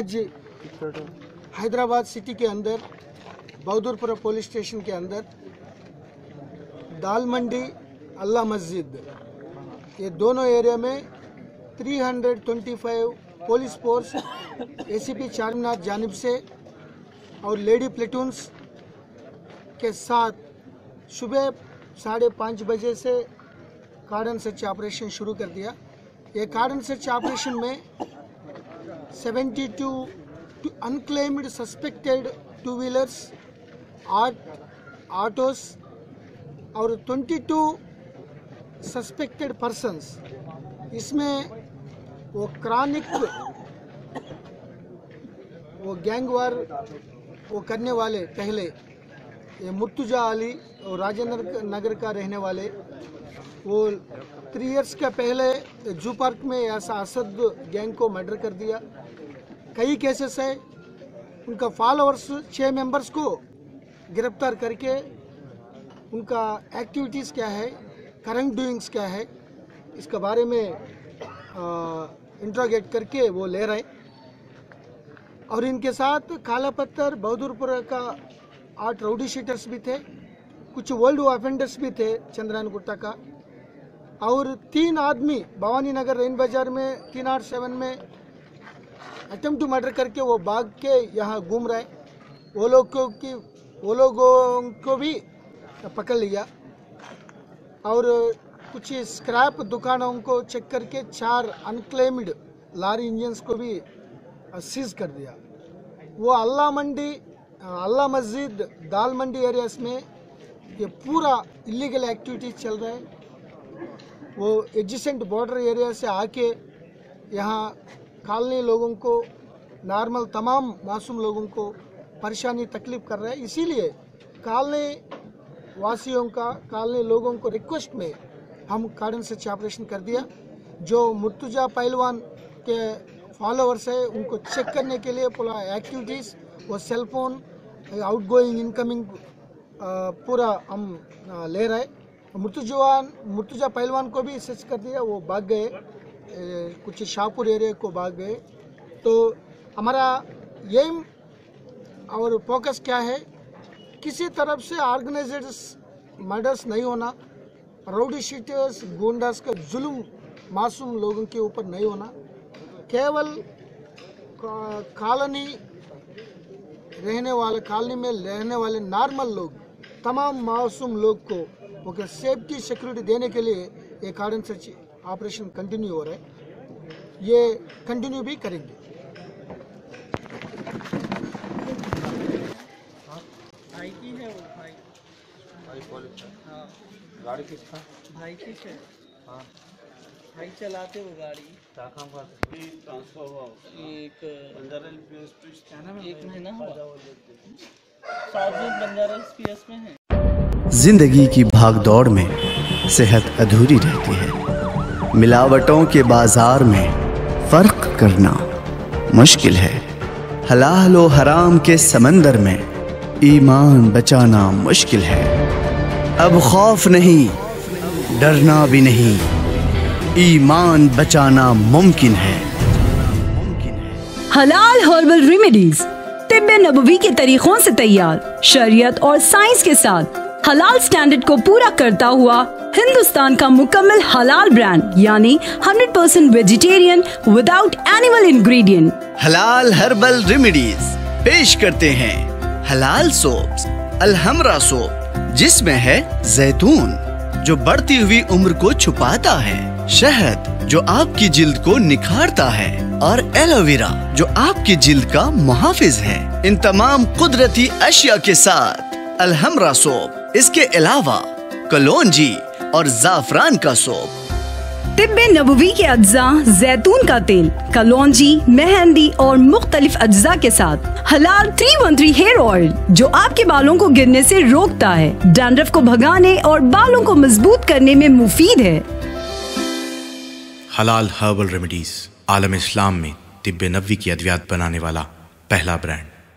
आज हैदराबाद सिटी के अंदर बहादुरपुरा पुलिस स्टेशन के अंदर दाल मंडी अल्लाह मस्जिद ये दोनों एरिया में 325 पुलिस फोर्स एसीपी चारमीनार जानिब से और लेडी प्लेटून्स के साथ सुबह 5:30 बजे से कार्डन सर्च ऑपरेशन शुरू कर दिया। ये कार्डन सर्च ऑपरेशन में 72 अनक्लेम्ड सस्पेक्टेड 2 व्हीलर्स, 8 ऑटोस और 22 सस्पेक्टेड पर्सन्स, इसमें वो क्रॉनिक वो गैंगवार वो करने वाले पहले ये मुर्तुजा अली और राजेंद्र नगर का रहने वाले वो 3 इयर्स का पहले जू पार्क में ऐसा असद गैंग को मर्डर कर दिया। कई केसेस है, उनका फॉलोअर्स 6 मेंबर्स को गिरफ्तार करके उनका एक्टिविटीज़ क्या है, करंट डूइंग्स क्या है, इसके बारे में इंट्रोगेट करके वो ले रहे। और इनके साथ काला पत्थर बहादुरपुरा का 8 राउडी शीटर्स भी थे, कुछ वर्ल्ड ऑफेंडर्स भी थे चंद्रायन गुट्टा का, और 3 आदमी भवानी नगर रेन बाजार में 307 में अटेम्प्ट टू मर्डर करके वो भाग के यहाँ घूम रहे। वो लोगों को भी पकड़ लिया और कुछ स्क्रैप दुकानों को चेक करके 4 अनक्लेम्ड लॉरी इंजन्स को भी सीज कर दिया। वो अल्लाह मस्जिद दाल मंडी एरियाज में ये पूरा इलीगल एक्टिविटीज चल रहा है। वो एडजेसेंट बॉर्डर एरिया से आके यहाँ कॉलोनी लोगों को, नॉर्मल तमाम मासूम लोगों को परेशानी तकलीफ कर रहा है। इसीलिए कॉलोनी वासियों का, कॉलोनी लोगों को रिक्वेस्ट में हम कार्डन सर्च ऑपरेशन कर दिया। जो मुर्तुजा पहलवान के फॉलोअर्स है उनको चेक करने के लिए पूरा एक्टिविटीज़, वो सेलफोन, आउटगोइंग, इनकमिंग पूरा हम ले रहे। मुर्तुजा पहलवान को भी सर्च कर दिया, वो भाग गए, कुछ शाहपुर एरिया को भाग गए। तो हमारा एम और फोकस क्या है, किसी तरफ से ऑर्गेनाइज्ड मर्डर्स नहीं होना, राउडी शीटर्स, गुंडास का जुल्म मासूम लोगों के ऊपर नहीं होना, केवल कॉलोनी में रहने वाले नॉर्मल लोग, तमाम मासूम लोग को ओके सेफ्टी सिक्योरिटी देने के लिए ये कार्डन सर्च ऑपरेशन कंटिन्यू हो रहा है। ये कंटिन्यू भी करेंगे। भाई की है वो, भाई कॉलेज। हाँ, गाड़ी किसका? भाई की है। हाँ, भाई चलाते वो गाड़ी। क्या काम करते? ट्रांसफर हुआ एक महीना हुआ, साउथ बंजारा PS में है। जिंदगी की भागदौड़ में सेहत अधूरी रहती है। मिलावटों के बाजार में फर्क करना मुश्किल है। हलाल और हराम के समंदर में ईमान बचाना मुश्किल है। अब खौफ नहीं, डरना भी नहीं, ईमान बचाना मुमकिन है। हलाल हर्बल रेमेडीज तिब्बे नबवी के तरीकों से तैयार, शरीयत और साइंस के साथ हलाल स्टैंडर्ड को पूरा करता हुआ हिंदुस्तान का मुकम्मल हलाल ब्रांड, यानी 100% वेजिटेरियन विदाउट एनिमल इंग्रेडिएंट। हलाल हर्बल रेमेडीज पेश करते हैं हलाल सोप्स, अलहमरा सोप जिसमें है जैतून जो बढ़ती हुई उम्र को छुपाता है, शहद जो आपकी जिल्द को निखारता है, और एलोवेरा जो आपकी जिल्द का मुहाफिज है। इन तमाम कुदरती अशिया के साथ अलहमरा सोप, इसके अलावा कलौंजी और जाफरान का सोप। तिब्बे नबवी के अज्जा जैतून का तेल, कलौंजी, मेहंदी और मुख्तलिफ अज्जा के साथ हलाल 313 हेयर ऑयल जो आपके बालों को गिरने से रोकता है, डैंड्रफ को भगाने और बालों को मजबूत करने में मुफीद है। हलाल हर्बल रेमेडीज आलम इस्लाम में तिब्बे नबवी की अद्वियात बनाने वाला पहला ब्रांड।